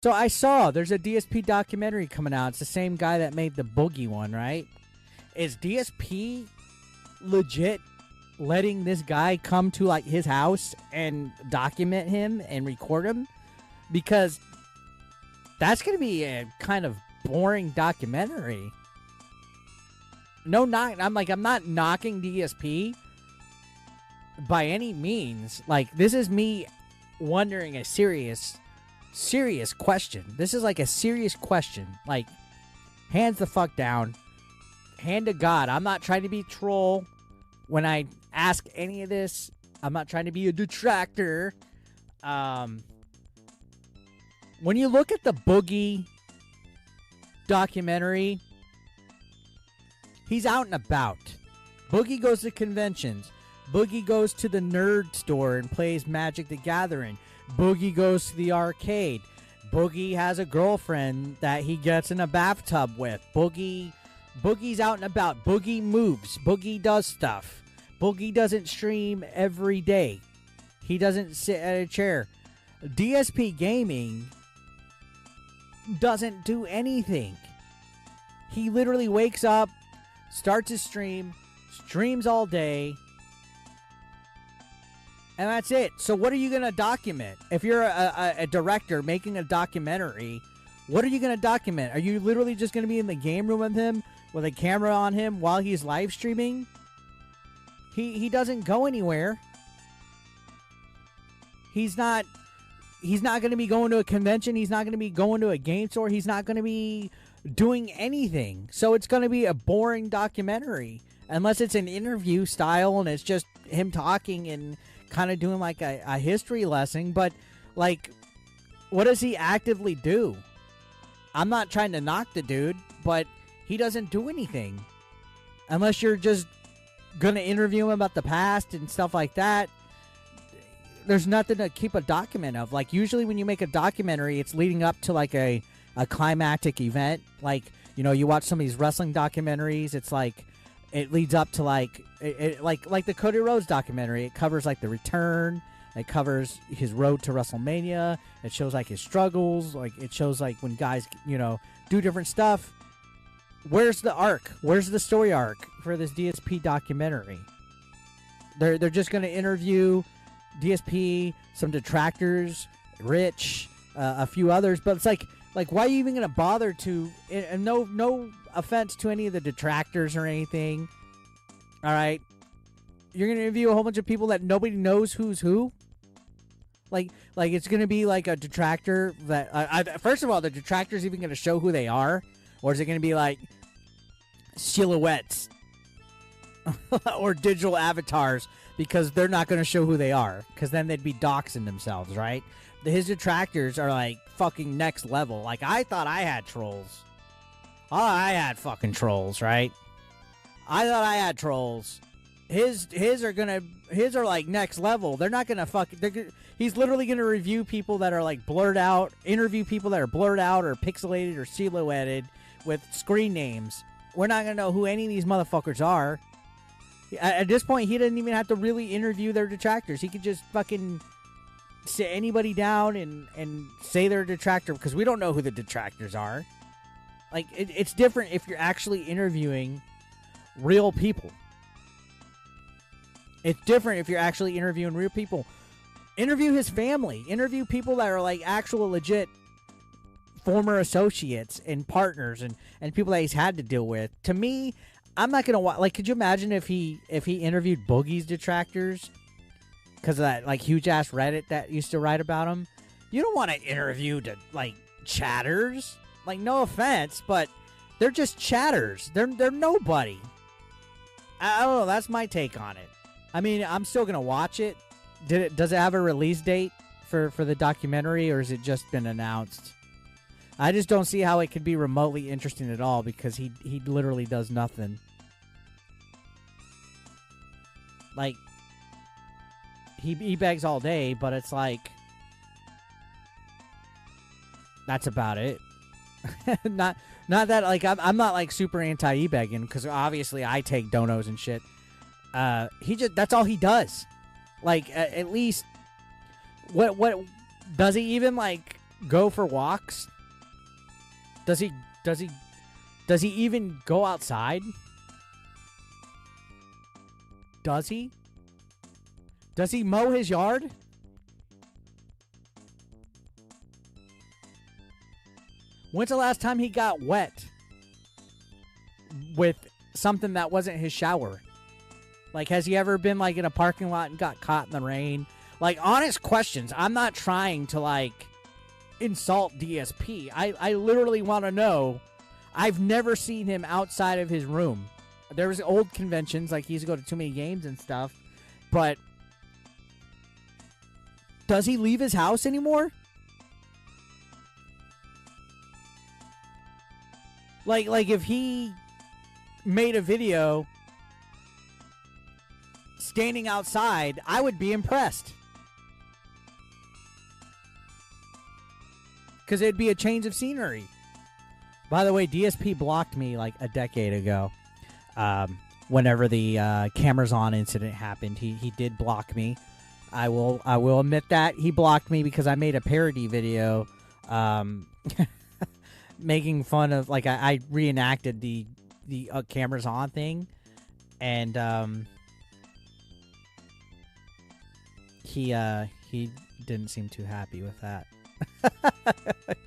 So I saw there's a DSP documentary coming out. It's the same guy that made the Boogie one, right? Is DSP legit letting this guy come to like his house and document him and record him? Because that's going to be a kind of boring documentary. No, I'm not knocking DSP by any means. Like, this is me wondering a serious question. This is like a serious question. Like, hands the fuck down. Hand to God. I'm not trying to be troll when I ask any of this. I'm not trying to be a detractor. When you look at the Boogie documentary, he's out and about. Boogie goes to conventions. Boogie goes to the nerd store and plays Magic the Gathering. Boogie goes to the arcade. Boogie has a girlfriend that he gets in a bathtub with. Boogie's out and about. Boogie moves. Boogie does stuff. Boogie doesn't stream every day. He doesn't sit at a chair. DSPGaming doesn't do anything. He literally wakes up, starts his stream, streams all day, and that's it. So what are you going to document? If you're a director making a documentary, what are you going to document? Are you literally just going to be in the game room with him with a camera on him while he's live streaming? He doesn't go anywhere. He's not going to be going to a convention. He's not going to be going to a game store. He's not going to be doing anything. So it's going to be a boring documentary unless it's an interview style and it's just him talking and kind of doing like a history lesson. But like, what does he actively do? I'm not trying to knock the dude, but he doesn't do anything unless you're just going to interview him about the past and stuff like that. There's nothing to keep a document of. Like, usually when you make a documentary, it's leading up to like a climactic event. Like, you know, you watch some of these wrestling documentaries, it's like it leads up to like like the Cody Rhodes documentary. It covers like the return. It covers his road to WrestleMania. It shows like his struggles. Like, it shows like when guys, you know, do different stuff. Where's the arc? Where's the story arc for this DSP documentary? They're just going to interview DSP, some detractors, Rich, a few others, but it's like why are you even going to bother to? And no offense to any of the detractors or anything. All right, you're going to interview a whole bunch of people that nobody knows who's who. Like it's going to be like a detractor that first of all, the detractor's even going to show who they are, or is it going to be like silhouettes or digital avatars? Because they're not going to show who they are, because then they'd be doxing themselves, right? His detractors are like fucking next level. Like, I thought I had trolls. Oh, I had fucking trolls, right? I thought I had trolls. His are like next level. They're not gonna he's literally gonna review people that are like blurred out, interview people that are blurred out or pixelated or silhouetted with screen names. We're not gonna know who any of these motherfuckers are. At this point, he doesn't even have to really interview their detractors. He could just fucking sit anybody down and say they're a detractor, because we don't know who the detractors are. Like, it's different if you're actually interviewing real people. It's different if you're actually interviewing real people. Interview his family. Interview people that are like actual legit former associates and partners and people that he's had to deal with. To me, I'm not gonna like. Could you imagine if he interviewed Boogie's detractors because of that like huge ass Reddit that used to write about him? You don't want to interview to like chatters. Like, no offense, but they're just chatters. They're nobody. I don't know. That's my take on it. I mean, I'm still gonna watch it. Does it have a release date for the documentary, or has it just been announced? I just don't see how it could be remotely interesting at all, because he literally does nothing. Like, he begs all day, but it's like, that's about it. not that like I'm not like super anti e-begging, because obviously I take donos and shit. That's all he does. Like, at least what does he even like go for walks? Does he even go outside? Does he? Does he mow his yard? When's the last time he got wet with something that wasn't his shower? Like, has he ever been, like, in a parking lot and got caught in the rain? Like, honest questions. I'm not trying to, like, insult DSP. I literally want to know. I've never seen him outside of his room. There was old conventions, like, he used to go to too many games and stuff. But does he leave his house anymore? Like if he made a video standing outside, I would be impressed. Because it'd be a change of scenery. By the way, DSP blocked me like a decade ago. Whenever the cameras on incident happened, he did block me. I will admit that he blocked me because I made a parody video, making fun of, like, I reenacted the cameras on thing, and he didn't seem too happy with that.